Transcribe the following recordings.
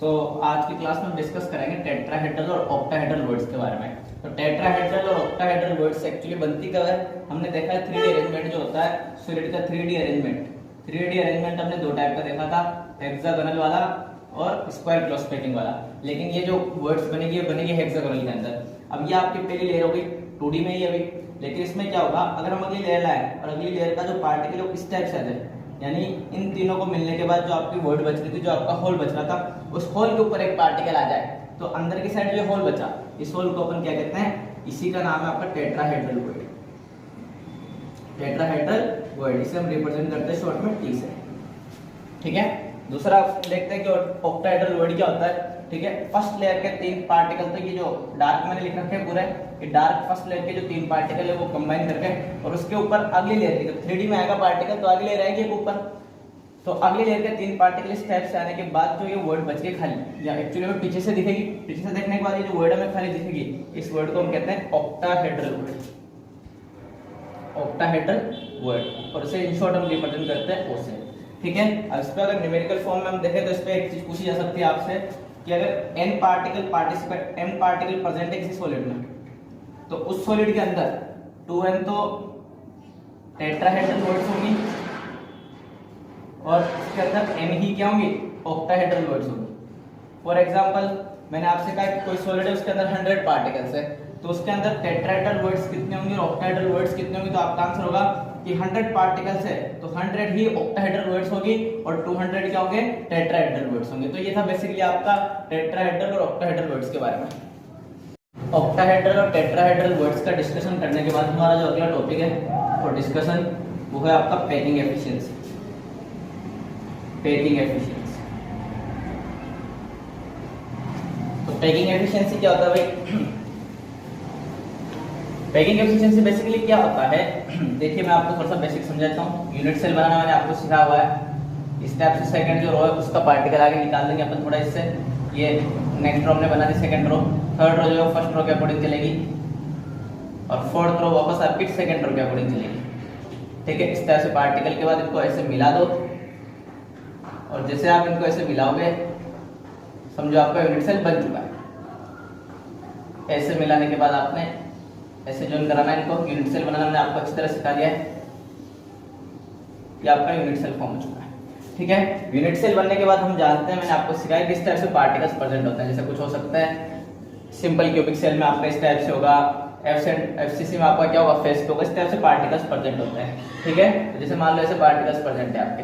तो आज की क्लास में हम डिस्कस करेंगे टेट्राहेड्रल और ऑक्टाहेड्रल वर्ड्स के बारे में। तो टेट्राहेड्रल और ऑक्टाहेड्रल वर्ड्स एक्चुअली बनती कब है? हमने देखा है 3D अरेंजमेंट जो होता है सॉलिड का 3D अरेंजमेंट हमने दो टाइप का देखा था, हेक्सागोनल वाला और स्क्वायर क्लॉज पैकिंग वाला। लेकिन ये जो वर्ड्स बनेगी ये बनेगी हेक्सागोनल के अंदर। अब ये आपकी पहली लेयर होगी 2D में ही अभी, लेकिन इसमें क्या होगा, अगर हम अगली लेयर लाए और अगली लेयर का जो पार्टिकल है इस टाइप से आ जाए, यानी इन तीनों को मिलने के बाद जो आपकी वर्ड बच रही थी, जो आपका होल बच रहा था, उस होल के ऊपर एक पार्टिकल आ जाए तो अंदर की साइड जो होल बचा, इस होल को अपन क्या कहते हैं? इसी का नाम है आपका टेट्राहेड्रल वर्ड। टेट्राहेड्रल वर्ड इसे हम रिप्रेजेंट करते हैं शॉर्ट में टी से। ठीक है, दूसरा देखते हैं कि ऑक्टाहेड्रल वर्ड क्या होता है। ठीक है, फर्स्ट लेयर के 3 पार्टिकल, तो ये जो डार्क मैंने लिख रखे हैं पूरे, ये डार्क फर्स्ट लेयर के जो 3 पार्टिकल है वो कंबाइन करके और उसके ऊपर अगली लेयर की, जब 3D में आएगा पार्टिकल तो अगली लेयर आएगी एक ऊपर, तो अगली लेयर के 3 पार्टिकल इस टाइप से आने के बाद जो ये वर्ड बच के खाली, या एक्चुअली में पीछे से दिखेगी, पीछे से देखने के बाद ये जो वर्ड हमें खाली दिखेगी, इस वर्ड को हम कहते हैं ऑक्टाहेड्रल वर्ड। ऑक्टाहेड्रल वर्ड, और इसे इन शॉर्ट हम रिप्रेजेंट करते हैं ओ से। ठीक है, अब इस पे अगर न्यूमेरिकल फॉर्म में हम देखें तो इस पे एक चीज पूछी जा सकती है आपसे कि अगर n पार्टिकल प्रेजेंट है किसी सॉलिड में, तो उस सॉलिड के अंदर 2n तो टेट्राहेड्रल वर्ड्स होंगी और उसके अंदर n ही क्या होंगी? ऑक्टाहेड्रल वर्ड्स होंगी। फॉर एग्जांपल मैंने आपसे कहा कि कोई सॉलिड है उसके अंदर 100 पार्टिकल्स है, तो उसके अंदर टेट्राहेड्रल वर्ड्स कितने होंगे और ऑक्टाहेड्रल वर्ड्स कितने होंगे? तो आपका आंसर होगा कि 100 पार्टिकल्स है तो 100 ही ऑक्टाहेड्रल वर्ड्स होगी और 200 क्या होंगे? टेट्राहेड्रल वर्ड्स होंगे। तो ये था बेसिकली आपका टेट्राहेड्रल और ऑक्टाहेड्रल वर्ड्स के बारे में। ऑक्टाहेड्रल और टेट्राहेड्रल वर्ड्स का डिस्कशन करने के बाद हमारा जो अगला टॉपिक है फॉर डिस्कशन वो है आपका पैकिंग एफिशिएंसी। पैकिंग एफिशिएंसी, तो पैकिंग एफिशिएंसी क्या होता है भाई? पैकिंग एफिशिएंसी बेसिकली क्या होता है? देखिए मैं आपको थोड़ा सा बेसिक समझाता हूँ। यूनिट सेल बनाना मैंने आपको सिखाया हुआ है। इस टाइप से सेकंड जो रो है उसका पार्टिकल आगे निकाल देंगे अपन थोड़ा इससे। ये नेक्स्ट रो हमने बना the second row, third row जो है फर्स्ट रो के अकॉर्डिंग चलेगी और फोर्थ रो वापस आपकी सेकंड रो के अकॉर्डिंग चलेगी। ठीक है, इस तरह से पार्टिकल के बाद इनको ऐसे मिला दो और जैसे आप इनको ऐसे मिलाओगे समझो आपका यूनिट सेल बन चुका है। ऐसे मिलाने के बाद आपने ऐसे ज्वाइन कराना है इनको, यूनिट सेल बनाना मैंने आपको अच्छी तरह सिखा दिया है। ये आपका यूनिट सेल फॉर्म हो चुका है। ठीक है, यूनिट सेल बनने के बाद हम जानते हैं, मैंने आपको सिखाया किस टाइप से पार्टिकल्स प्रेजेंट होते हैं। जैसे कुछ हो सकता है सिंपल क्यूबिक सेल में आपका इस टाइप से होगा, एफसीसी में आपका क्या होगा? फेस पे होगा। इस टाइप से पार्टिकल्स प्रेजेंट होते हैं। ठीक है, तो जैसे मान लो ऐसे पार्टिकल्स प्रेजेंट है आपके,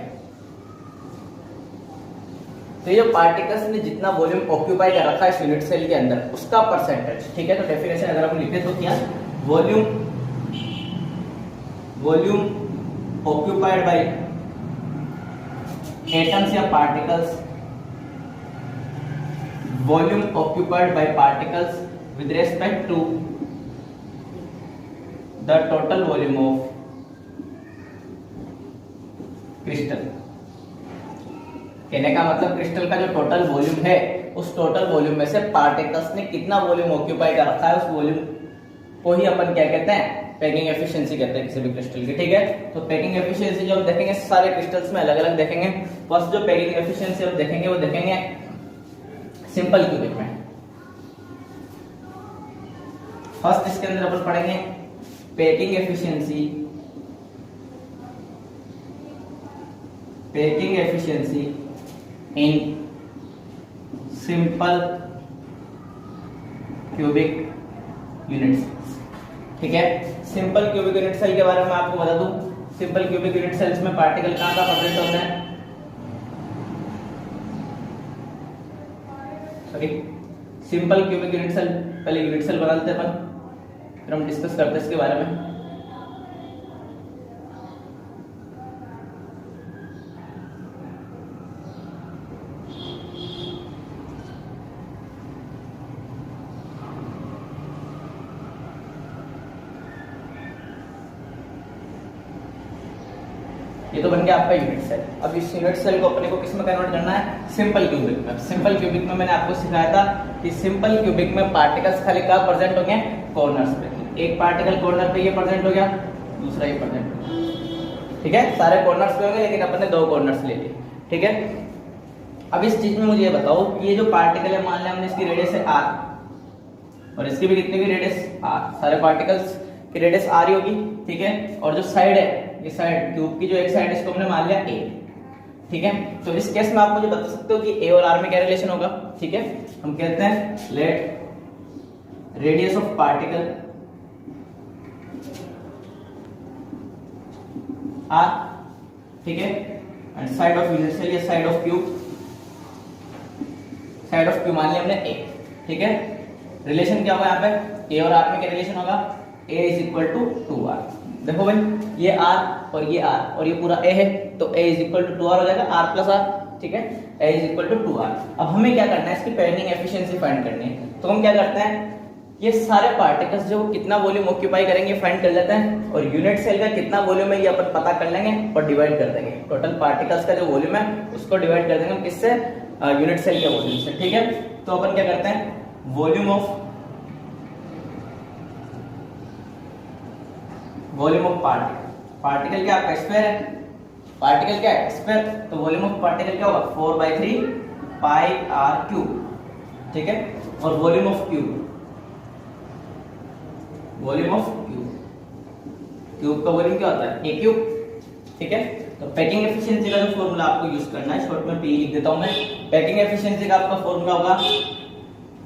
तो ये पार्टिकल्स ने जितना वॉल्यूम ऑक्यूपाई कर रखा है इस यूनिट सेल के अंदर उसका परसेंटेज। ठीक है, तो डेफिनेशन अगर हम लिखे तो क्या? वॉल्यूम ऑक्यूपाइड बाय एटम्स या particles, volume occupied by particles with respect to the total volume of crystal. कहने का मतलब क्रिस्टल का जो टोटल वॉल्यूम है उस टोटल वॉल्यूम में से पार्टिकल्स ने कितना वॉल्यूम ऑक्यूपाई कर रखा है उस वॉल्यूम को ही अपन क्या कहते हैं? पैकिंग एफिशिएंसी कहते हैं किसी भी क्रिस्टल की। ठीक है, तो पैकिंग एफिशिएंसी जो हम देखेंगे सारे क्रिस्टल्स में अलग अलग देखेंगे। फर्स्ट जो पैकिंग एफिशिएंसी हम देखेंगे वो देखेंगे सिंपल क्यूबिक में। फर्स्ट इसके अंदर अपन पढ़ेंगे packing efficiency, packing efficiency in simple cubic units. ठीक है, सिंपल क्यूबिक यूनिट सेल के बारे में आपको बता दूं, सिंपल क्यूबिक यूनिट सेल्स में पार्टिकल कहां का प्रेजेंट होता है? Sorry, simple cubic unit cell, पहले यूनिट सेल बना लेते हैं अपन, फिर हम डिस्कस करते हैं इसके बारे में। ये तो बन गया आपका यूनिट सेल। अब इस यूनिट सेल को अपने को किस में कन्वर्ट करना है? सिंपल क्यूबिक में। सिंपल क्यूबिक में मैंने आपको सिखाया था कि सिंपल क्यूबिक में पार्टिकल्स खाली कहाँ प्रेजेंट होंगे? कॉर्नर्स पे। एक पार्टिकल कॉर्नर पे ये प्रेजेंट हो गया, दूसरा ये प्रेजेंट हो गया। ठीक है, सारे कॉर्नर्स पे होंगे लेकिन अपन ने 2 कॉर्नर्स ले लिए। ठीक है, अब इस चीज में मुझे ये बताओ कि ये जो पार्टिकल है, मान लिया हमने इसकी रेडियस है r और इसकी भी कितनी भी रेडियस r, सारे पार्टिकल्स की रेडियस r ही होगी, ठीक है। और जो साइड है, ये साइड क्यूब की जो एक साइड इसको हमने मान लिया a, ठीक है। तो इस केस में आप मुझे बता सकते हो कि a और r में क्या रिलेशन होगा, ठीक है। हम कहते हैं let radius of particle r, ठीक है, and side of unit cell या side of cube, side of cube मान लिया हमने a, ठीक है। रिलेशन क्या होगा यहाँ पे, a और r में क्या रिलेशन होगा, a is equal to 2r। देखो भाई ये r और ये r और ये पूरा a है, तो a is equal to 2r हो जाएगा, r प्लस r, ठीक है, a is equal to 2r। अब हमें क्या करना है, इसकी पैकिंग एफिशिएंसी फाइंड करनी है। तो हम क्या करते हैं, ये सारे पार्टिकल्स जो कितना वॉल्यूम ऑक्यूपाई करेंगे फाइंड कर लेते हैं, और यूनिट सेल का कितना वॉल्यूम है ये अपन पता कर लेंगे और डिवाइड कर देंगे। टोटल पार्टिकल्स का जो वॉल्यूम है उसको डिवाइड कर देंगे हम किससे, यूनिट सेल के वॉल्यूम से, ठीक है। तो अपन क्या करते हैं, वॉल्यूम ऑफ पार्टिकल, पार्टिकल क्या आपका स्क्वायर है, पार्टिकल क्या है स्क्वायर, तो वॉल्यूम ऑफ पार्टिकल क्या होगा 4/3 पाई r क्यूब, ठीक है। और volume of cube, volume of cube का वॉल्यूम क्या होता है a क्यूब, ठीक है। तो पैकिंग एफिशिएंसी का जो फॉर्मूला आपको यूज करना है, शॉर्ट में p लिख देता हूं मैं। पैकिंग एफिशिएंसी का आपका फॉर्मूला होगा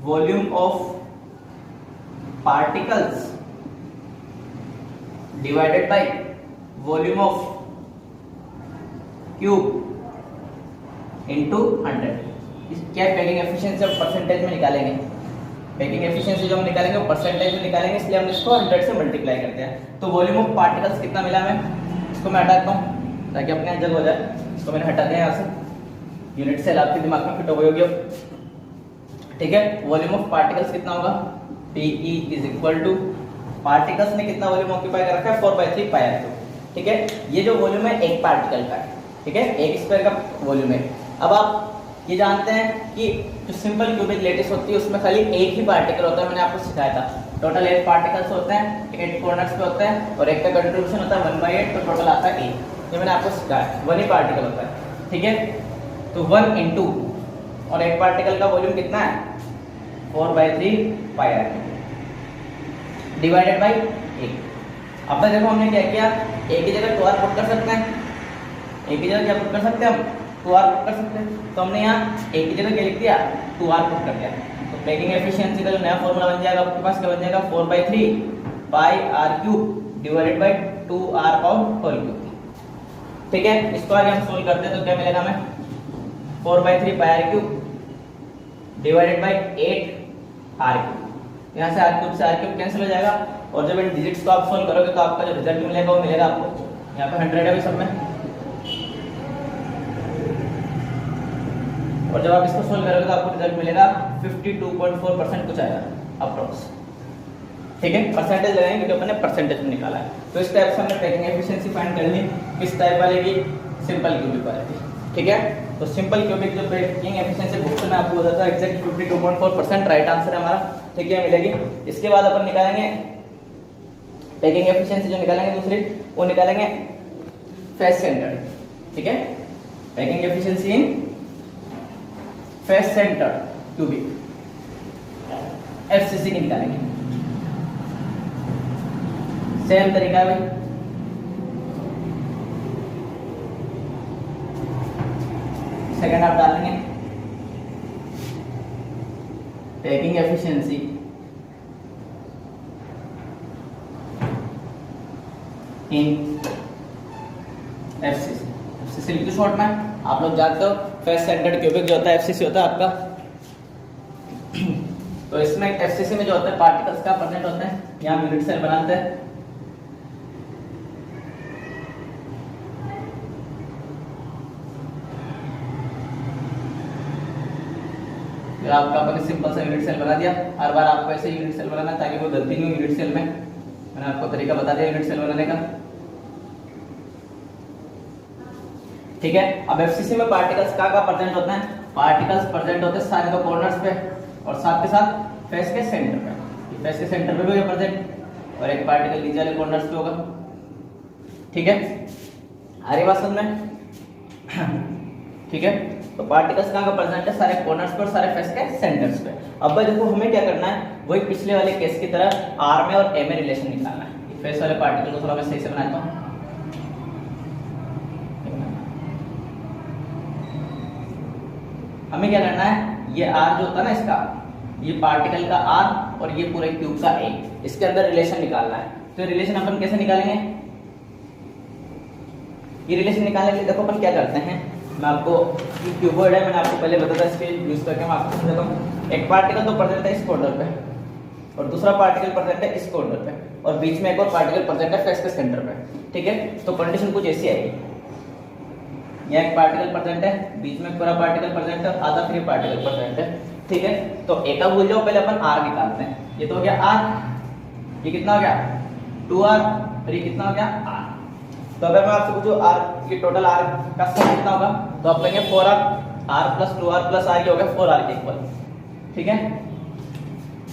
volume of particles divided by volume of cube into 100। इस क्या पैकिंग एफिशिएंसी हम परसेंटेज में निकालेंगे, पैकिंग एफिशिएंसी जो हम निकालेंगे वो परसेंटेज में निकालेंगे, इसलिए हम इसको 100 से मल्टीप्लाई करते हैं। तो वॉल्यूम ऑफ पार्टिकल्स कितना मिला हमें, इसको मैं हटा देता हूं ताकि अपने यहाँ जगह हो जाए। इसको मैंने हटा दिया यहाँ से, यूनिट सेल आपके दिमाग में फिट हो गई होगी अब, ठीक है। वॉल्यूम ऑफ पार्टिकल्स कितना होगा, PE is equal to, particles ने कितना वॉल्यूम ऑक्यूपाई कर रखा है 4/3 पाई r क्यूब, ठीक है। ये जो वॉल्यूम है एक पार्टिकल का है, ठीक है, एक स्क्वायर का वॉल्यूम है। अब आप ये जानते हैं कि जो सिंपल क्यूबिक लैटिस होती है उसमें खाली एक ही पार्टिकल होता है, मैंने आपको सिखाया था। टोटल 8 पार्टिकल्स होते हैं, 8 कॉर्नर्स पे होते हैं और एक का कंट्रीब्यूशन होता है 1/8, तो टोटल आता है 8। ये मैंने आपको सिखाया, 1 ही पार्टिकल होता है, ठीक है। तो 1 इंटू और एक पार्टिकल का वॉल्यूम कितना है 4/3 पाई r डिवाइडेड बाई 1। अब तक देखो हमने क्या किया, एक ही जगह 2r पुट कर सकते हैं, एक ही जगह क्या पुट कर सकते हैं हम 2r पुट कर सकते हैं। तो हमने यहाँ एक ही जगह क्या लिख दिया 2r पुट कर दिया। तो पैकिंग एफिशिएंसी का जो नया फॉर्मूला बन जाएगा आपके पास, क्या बन जाएगा 4/3 pi r cube divided by 2r power whole cube, ठीक है। इसको आगे हम सोल्व करते हैं तो क्या मिलेगा हमें 4/3 pi r cube divided by 8 r cube. यहाँ से r क्यूब से r क्यूब कैंसिल हो जाएगा, और जब इन डिजिट्स को आप सोल्व करोगे तो आपका जो रिजल्ट मिलेगा वो मिलेगा आपको, यहाँ पे 100 है सब में, और जब आप इसको सोल्व करोगे तो आपको रिजल्ट मिलेगा 52.4% कुछ आएगा अप्रोक्स, ठीक है। परसेंटेज लगाएंगे क्योंकि अपन ने परसेंटेज में निकाला है। तो इस टाइप से हमने पैकिंग एफिशिएंसी फाइंड कर ली, किस टाइप वाले की, सिंपल क्यूबिक वाले की, ठीक है। तो सिंपल क्यूबिक जो पैकिंग एफिशिएंसी बुक में आपको बताया था एग्जैक्ट 52.4% राइट आंसर है हमारा, ठीक है, मिलेगी। इसके बाद अपन निकालेंगे पैकिंग एफिशिएंसी, जो निकालेंगे दूसरी वो निकालेंगे फेस सेंटर्ड, ठीक है। पैकिंग एफिशिएंसी इन फेस सेंटर्ड क्यूबिक FCC की निकालेंगे। सेम तरीका है भाई, सेकंड आप डालेंगे पैकिंग एफिशिएंसी इन FCC। FCC लिख दो शॉर्ट में, आप लोग जानते हो फेस सेंटर्ड क्यूबिक जो होता है FCC होता है आपका। तो इसमें FCC में जो होता है पार्टिकल्स का परसेंट होता है, यहाँ यूनिट सेल बनाते हैं, फिर आपका अपन सिंपल सा यूनिट सेल बना दिया। हर बार आपको ऐसे यूनिट सेल बनाना ताकि कोई गलती नहीं हो यूनिट सेल में, मैंने आपको तरीका बता दिया यूनिट सेल बनाने का, ठीक है। अब FCC में पार्टिकल्स का परसेंट होता है, पार्टिकल्स प्रेजेंट होते हैं सारे कॉर्नर्स पे और साथ के साथ फेस के सेंटर पे, फेस के सेंटर पे भी होगा प्रेजेंट, और एक पार्टिकल नीचे वाले कॉर्नर्स पे होगा, ठीक है। आ रही बात समझ में, ठीक है। तो पार्टिकल्स कहाँ का प्रेजेंट है, सारे कॉर्नर्स पे और सारे फेस के सेंटर्स पे। अब भाई देखो हमें क्या करना है, वही पिछले वाले केस की तरह आर में और ए में रिलेशन निकालना है। फेस वाले पार्टिकल को थोड़ा मैं सही से बनाता हूँ। हमें क्या करना है, ये आर जो होता है ना इसका, ये पार्टिकल का आर और ये पूरे क्यूब का ए, इसके अंदर रिलेशन निकालना है। तो रिलेशन अपन कैसे निकालेंगे, ये रिलेशन निकालने के लिए देखो अपन क्या करते हैं, मैं आपको क्यूबॉइड है, मैंने आपको पहले बताया था, इसके यूज करके मैं आपको समझाता हूँ। एक पार्टिकल तो प्रेजेंट है इस कॉर्नर पे और दूसरा पार्टिकल प्रेजेंट है इस कॉर्नर पे और बीच में एक और पार्टिकल प्रेजेंट है फेस के सेंटर पे, ठीक है। तो कंडीशन कुछ ऐसी आएगी, यहाँ एक पार्टिकल प्रेजेंट है, बीच में पूरा पार्टिकल प्रेजेंट है, आधा फ्री पार्टिकल प्रेजेंट है, ठीक है। तो एक का भूल जाओ, पहले अपन आर निकालते हैं। ये तो हो गया आर, ये कितना हो गया 2r और ये कितना हो गया r। तो अगर मैं आपसे पूछूं आर, ये टोटल आर का सम कितना होगा, तो आप कहेंगे 4r, r + 2r + r, ये हो गया 4r के इक्वल, ठीक है।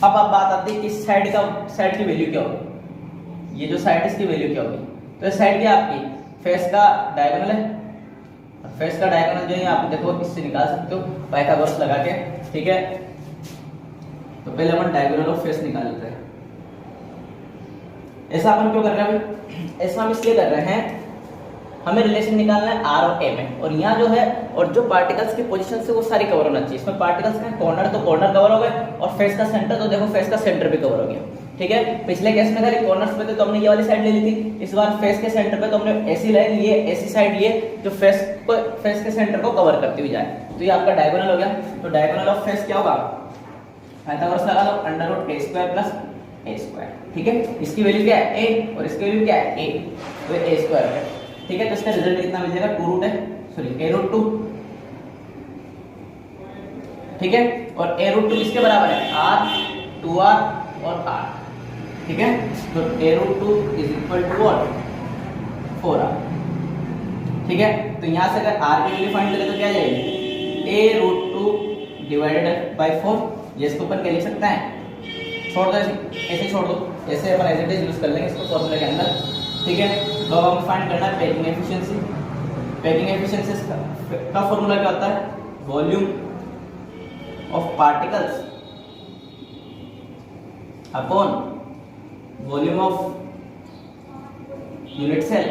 अब बात आती है कि साइड की वैल्यू क्या होगी, ये जो साइड इसकी वैल्यू क्या होगी। तो ये साइड क्या आपकी फेस का डायगोनल है, फेस का डायगोनल जो है आप देखो इससे निकाल सकते हो पाइथागोरस लगा के, ठीक है। तो पहले अपन डायगोनल ऑफ फेस निकाल लेते हैं। ऐसा अपन क्यों कर रहे हैं भाई, ऐसा हम इसलिए कर रहे हैं, हमें रिलेशन निकालना है आर और ए में, और यहाँ जो है और जो पार्टिकल्स की पोजीशन से वो सारी कवर होना चाहिए। इसमें पार्टिकल्स का कॉर्नर तो कॉर्नर कवर हो गए और फेस का सेंटर तो देखो फेस का सेंटर भी कवर हो गया, ठीक है। पिछले केस में खाली कॉर्नर्स पे थे तो हमने ये वाली साइड ले ली थी, इस बार फेस के सेंटर पे तो हमने ऐसी लाइन ली है, ऐसी साइड लिए जो फेस के सेंटर को कवर करती हुई जाए। तो ये आपका डायगोनल हो गया। तो डायगोनल ऑफ फेस क्या होगा, पाइथागोरस लगा लो √a² + a², ठीक है। इसकी वैल्यू क्या है a और इसकी वैल्यू क्या है a, तो a² है, ठीक है। तो इसका रिजल्ट कितना मिल जाएगा, a√2, ठीक है। और a√2 किसके बराबर है, r, 2r और r, ठीक है। तो a√2 = what, 4r, ठीक है। तो यहां से अगर r की वैल्यू फाइंड करें तो क्या आ जाएगी, a√2 / 4, ये इसको अपन क्या लिख सकते हैं, छोड़ दो ऐसे छोड़ दो, ऐसे अपन एज इट इज यूज कर लेंगे इसको फॉर्मूले के अंदर, ठीक है। तो अब हम फाइंड करना है पैकिंग एफिशिएंसी। पैकिंग एफिशिएंसी का फॉर्मूला क्या होता है, volume of particles upon volume of unit cell,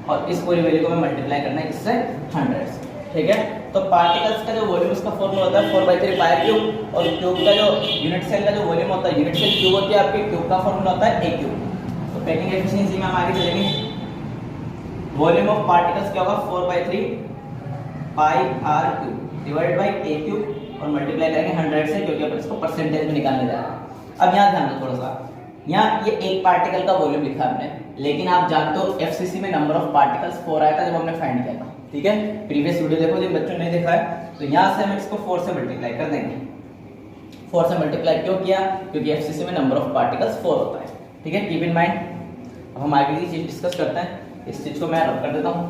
और इस पूरी वैल्यू को मैं मल्टीप्लाई करना है इससे 100 से, ठीक है। तो पार्टिकल्स का जो वॉल्यूम उसका फॉर्मूला होता है 4/3 पाई क्यूब, और क्यूब का जो यूनिट सेल का जो वॉल्यूम होता है, यूनिट सेल क्यूब होती है आपके, क्यूब का फॉर्मूला होता है a क्यूब। तो पैकिंग एफिशिएंसी में हम आगे चलेंगे, वॉल्यूम ऑफ पार्टिकल्स क्या होगा 4/3 pi r cube divided by a cube और मल्टीप्लाई करेंगे 100 से, क्योंकि अपन इसको परसेंटेज में निकालने जा रहे हैं। अब यहाँ ध्यान दो थोड़ा सा, यहाँ ये एक पार्टिकल का वॉल्यूम लिखा हमने, लेकिन आप जानते हो एफसीसी में नंबर ऑफ पार्टिकल्स 4 आया था जब हमने फाइंड किया था, ठीक है। प्रीवियस वीडियो देखो जिन बच्चों ने नहीं देखा है, तो यहाँ से हम इसको 4 से मल्टीप्लाई कर देंगे। 4 से मल्टीप्लाई क्यों किया, क्योंकि एफसीसी में नंबर ऑफ पार्टिकल्स 4 होता है, ठीक है। Keep in mind. अब हम आगे की चीज डिस्कस करते हैं, इस चीज को मैं रब कर देता हूँ,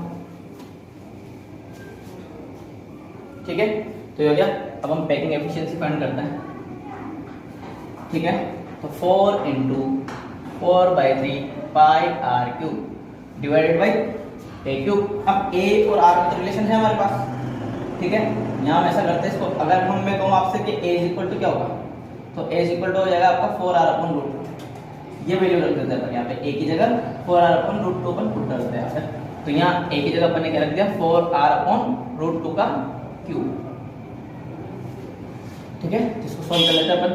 ठीक है। तो ये हो गया। अब हम पैकिंग एफिशिएंसी फाइंड करते हैं, ठीक है। तो 4 × 4/3 pi r cube divided by a cube. अब a और r का रिलेशन है हमारे पास, ठीक है। यहाँ हम ऐसा करते हैं इसको, अगर हम मैं कहूँ आपसे कि a = क्या होगा, तो a = हो जाएगा आपका 4r/√2। ये वैल्यू रख देते हैं यहाँ पे, a की जगह 4r/√2 अपन पुट कर देते हैं यहाँ पे। तो यहाँ a की जगह अपन ने क्या रख दिया, 4r/√2 का क्यूब, ठीक है। इसको सॉल्व कर लेते हैं अपन।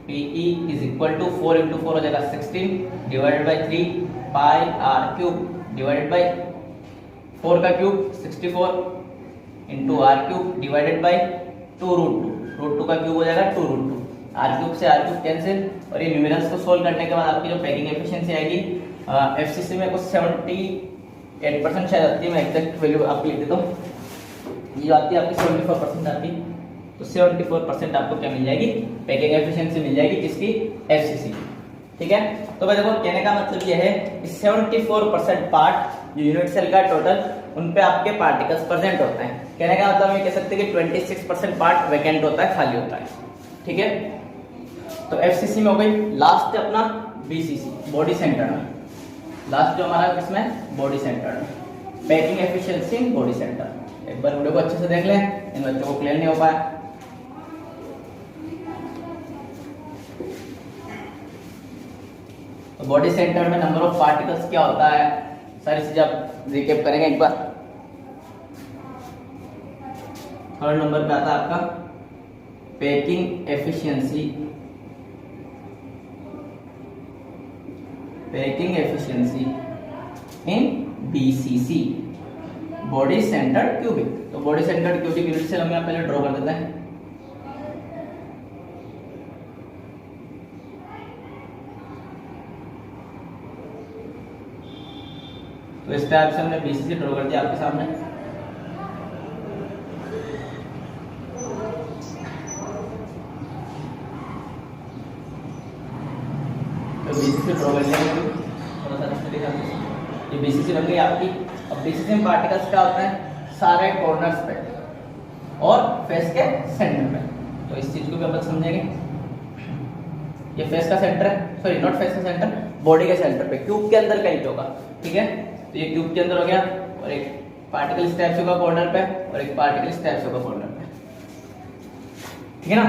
PE = 4 × 4 हो जाएगा 16 divided by 3 pi r cube divided by 4 का cube 64 × r cube divided by 2√2 का क्यूब हो जाएगा 2√2। r क्यूब से r क्यूब कैंसिल, और ये न्यूमेरल्स को सोल्व करने के बाद आपकी जो पैकिंग एफिशिएंसी आएगी एफसीसी में कुछ 78% शायद आती है, मैं एग्जैक्ट वैल्यू आपको लिख देता हूँ। ये आती है आपकी 74% आती है, तो 74% आपको क्या मिल जाएगी, पैकिंग एफिशिएंसी मिल जाएगी किसकी, एफसीसी, ठीक है। तो भाई देखो कहने का मतलब ये है कि 74% पार्ट जो यूनिट सेल का टोटल, उन पे आपके पार्टिकल्स प्रेजेंट होते हैं। कहने का मतलब हम ये कह सकते हैं कि 26% पार्ट वैकेंट होता है, खाली होता है, ठीक है। तो एफसीसी में हो गई। लास्ट अपना बीसीसी, बॉडी सेंटर में, लास्ट जो हमारा इसमें बॉडी सेंटर में, packing efficiency in body centre, एक बार वीडियो को अच्छे से देख लें, इन बच्चों को क्लियर नहीं हो पाया। तो बॉडी सेंटर में नंबर ऑफ पार्टिकल्स क्या होता है, सारी चीजें आप रिकैप करेंगे एक बार। थर्ड नंबर पे आता है आपका packing efficiency. Packing efficiency in BCC, body centred cubic. तो body centred cubic unit cell हम यहाँ पहले ड्रॉ कर देते हैं। तो इस टाइप से हमने बीसीसी ड्रॉ कर दिया आपके सामने। तो बीसीसी ड्रॉ कर लिया थोड़ा सा अच्छे तरीके से। ये बीसीसी बन गई आपकी। अब बीसीसी में पार्टिकल्स क्या होते हैं, सारे कॉर्नर्स पे और फेस के सेंटर पे। तो इस चीज को भी अपन समझेंगे। ये फेस का सेंटर है, सॉरी नॉट फेस का सेंटर, बॉडी के सेंटर पे, क्यूब के अंदर कहीं पे होगा, ठीक है। तो ये क्यूब के अंदर हो गया और एक पार्टिकल इस टाइप से होगा कॉर्नर पे और एक पार्टिकल इस टाइप से होगा कॉर्नर पे, ठीक है ना।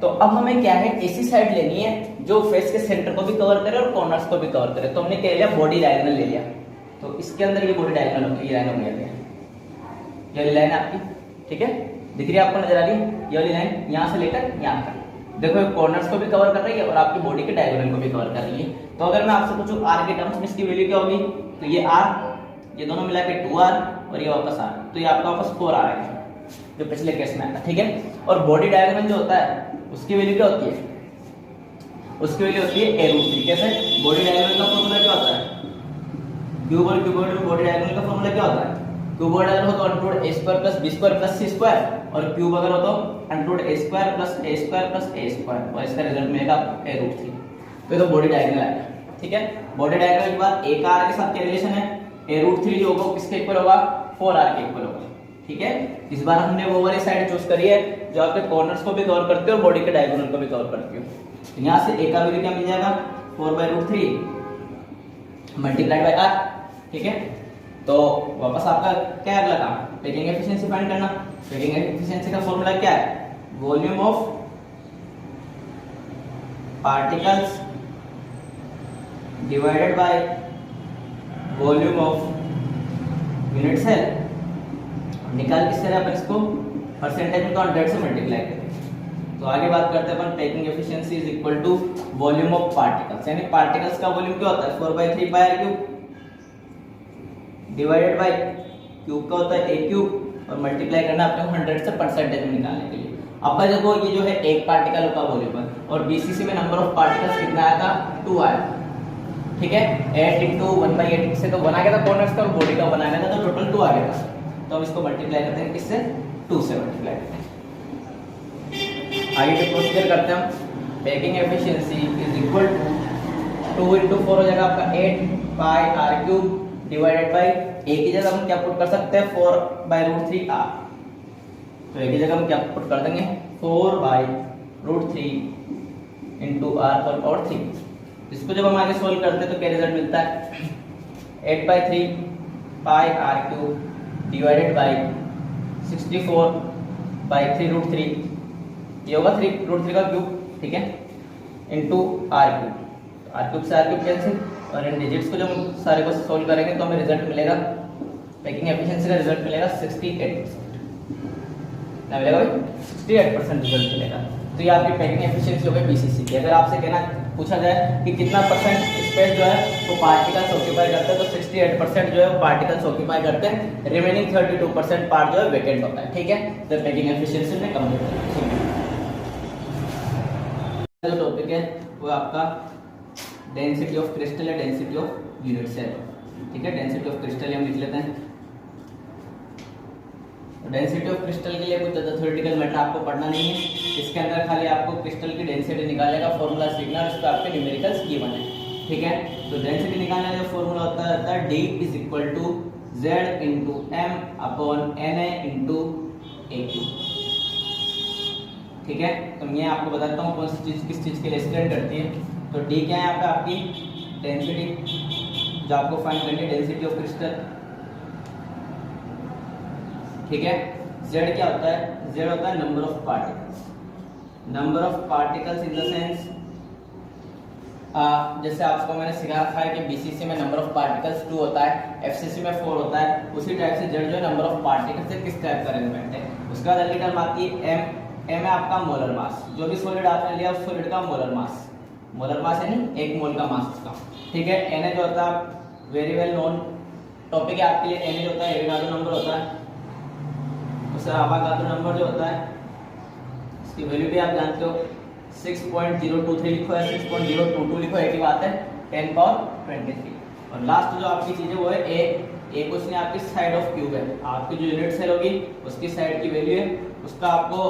तो अब हमें क्या है, ऐसी साइड लेनी है जो फेस के सेंटर को भी कवर करे और कॉर्नर्स को भी कवर करे। तो हमने क्या लिया, बॉडी डायगोनल ले लिया। तो इसके अंदर ये बॉडी डायगोनल होगी, ये लाइन हो गई, ये लाइन आपकी, ठीक है, दिख रही है आपको, नजर आ रही है ये वाली लाइन, यहां से लेकर यहां तक। देखो कॉर्नर्स को भी कवर कर रही है और आपकी बॉडी के डायगोनल को भी कवर कर रही है। तो अगर मैं आपसे पूछूं आर के टर्म्स में इसकी वैल्यू क्या होगी, तो ये आर, ये दोनों मिला के 2r और ये वापस आर, तो ये आपका वापस 4r आएगा जो पिछले केस में आया था, ठीक है। और बॉडी डायगोनल जो होता है उसकी वैल्यू क्या होती है, उसकी वैल्यू होती है a√3। कैसे, बॉडी डायगोनल का फॉर्मूला क्या होता है, क्यूब और क्यूबॉइड में बॉडी डायगोनल का फॉर्मूला क्या होता है, क्यूबॉइड अगर हो तो अंडररूट a² + b² + c² और क्यूब अगर हो तो अंडररूट a² + a² + a² और इसका रिजल्ट मिलेगा आपको a√3। तो ये तो बॉडी डायगोनल आएगा, ठीक है। बॉडी डायगोनल के बाद a का r के साथ क्या रिलेशन है, a√3 जो होगा किसके इक्वल होगा, 4r के इक्वल होगा, ठीक है। इस बार हमने वो वाली साइड चूज करी है जो आपके कॉर्नर्स को भी कवर करती है और बॉडी के डायगोनल को भी कवर करती है। तो यहां से a का वैल्यू क्या मिल जाएगा, 4/√3 × r, ठीक है। तो वापस आपका क्या अगला काम, पैकिंग एफिशिएंसी फाइंड करना। पैकिंग एफिशिएंसी का फॉर्मूला क्या है, volume of particles divided by volume of unit cell. निकाल किससे रहे अपन इसको, परसेंटेज में तो 100 से मल्टीप्लाई करेंगे। तो आगे बात करते हैं अपन, packing efficiency is equal to volume of particles, यानी पार्टिकल्स का वॉल्यूम क्या होता है, 4/3πr³ डिवाइडेड बाय क्यूब का होता है a³ और मल्टीप्लाई करना अपने को 100 से परसेंटेज में निकालने के लिए। अब भाई देखो ये जो है एक पार्टिकल का वॉल्यूम है और बीसीसी में नंबर ऑफ पार्टिकल्स कितना आया था, 2 आया, ठीक है। 8 × 1/8 से तो बना गया था कॉर्नर्स का और बॉडी का बनाया था, तो टोटल 2 आ गया था। तो हम इसको मल्टीप्लाई करते हैं किससे, 2 से मल्टीप्लाई करते हैं। आगे के प्रोसीजर करते हैं हम। Packing efficiency is equal to 2 × 4 हो जाएगा आपका 8πr³ डिवाइडेड बाय a की जगह हम क्या पुट कर सकते हैं, 4/√3r। तो a की जगह हम क्या पुट कर देंगे, 4/√3 × r⁴। इसको जब हम आगे सोल्व करते हैं तो क्या रिजल्ट मिलता है, 8/3πr³ डिवाइडेड बाय 64/3√3, ये होगा 3√3 का क्यूब, ठीक है, इनटू r³। r³ से r³ कैंसिल और इन डिजिट्स को जब हम सारे को सोल्व करेंगे तो हमें रिजल्ट मिलेगा, पैकिंग एफिशिएंसी का रिजल्ट मिलेगा 68%। क्या मिलेगा भाई, 68% रिजल्ट मिलेगा। तो ये आपकी पैकिंग एफिशिएंसी हो गई बीसीसी की। अगर आपसे कहना पूछा जाए कि कितना परसेंट स्पेस जो है वो पार्टिकल्स ऑक्यूपाई करते हैं, तो 68% जो है वो पार्टिकल्स ऑक्यूपाई करते हैं, रिमेनिंग 32% पार्ट जो है वेकेंट होता है, ठीक है। तो पैकिंग एफिशिएंसी में कम होता है। जो टॉपिक है वो आपका डेंसिटी ऑफ क्रिस्टल या डेंसिटी ऑफ यूनिट सेल, ठीक है। डेंसिटी ऑफ क्रिस्टल हम लिख लेते हैं। डेंसिटी ऑफ क्रिस्टल के लिए कुछ ज़्यादा थ्योरेटिकल मैटर आपको पढ़ना नहीं है, इसके अंदर खाली आपको क्रिस्टल की डेंसिटी निकालने का फॉर्मूला सीखना है, उसका आपके न्यूमेरिकल्स गिवन है, ठीक है। तो डेंसिटी निकालने का फॉर्मूला होता है D = Z × m/Na × a³, ठीक है। तो मैं आपको बताता हूँ कौन सी चीज़ किस चीज़ के लिए स्टैंड करती है। तो D क्या है यहाँ पे आपकी डेंसिटी, जो आपको फाइंड करनी है, डेंसिटी ऑफ क्रिस्टल, ठीक है। जेड क्या होता है? जेड होता है number of particles. Number of particles in the sense जैसे आपको मैंने सिखा रखा है कि बीसीसी में नंबर ऑफ पार्टिकल्स 2 होता है, एफसीसी में 4 होता है, उसी टाइप से जेड जो है नंबर ऑफ पार्टिकल्स है किस टाइप का अरेंजमेंट है। उसके बाद अगली टर्म आती है एम। एम है आपका मोलर मास, जो भी सॉलिड आपने लिया उस सॉलिड का मोलर मास। मोलर मास यानी एक मोल का मास उसका, ठीक है। एन जो होता है वेरी वेल नोन टॉपिक है आपके लिए। एन जो होता है एविगाड्रो नंबर होता है। उसका अवागाद्रो नंबर जो होता है इसकी वैल्यू भी आप जानते हो, 6.023 लिखो या 6.022 लिखो, एक ही बात है, 10 पावर 23। और लास्ट जो आपकी चीज है वो है ए। ए क्वेश्चन आपकी साइड ऑफ क्यूब है, आपकी जो यूनिट सेल होगी उसकी साइड की वैल्यू है, उसका आपको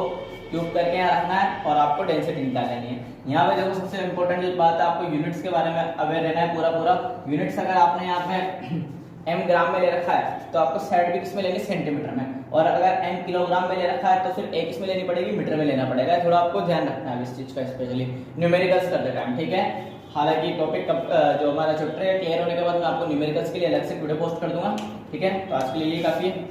क्यूब करके यहाँ रखना है और आपको डेंसिटी निकालनी है। यहाँ पे देखो सबसे इंपॉर्टेंट जो बात है, आपको यूनिट्स के बारे में अवेयर रहना है पूरा। यूनिट्स अगर आपने यहाँ पे एम ग्राम में ले रखा है तो आपको साइड भी किसमें लेनी, सेंटीमीटर में। और अगर एम किलोग्राम में ले रखा है तो फिर एक किसमें लेनी पड़ेगी, मीटर में लेना पड़ेगा। थोड़ा आपको ध्यान रखना है इस चीज का, स्पेशली न्यूमेरिकल्स करते टाइम, ठीक है। हालांकि टॉपिक जो हमारा चैप्टर है क्लियर होने के बाद मैं आपको न्यूमेरिकल्स के लिए अलग से वीडियो पोस्ट कर दूंगा, ठीक है। तो आज के लिए ये काफी है।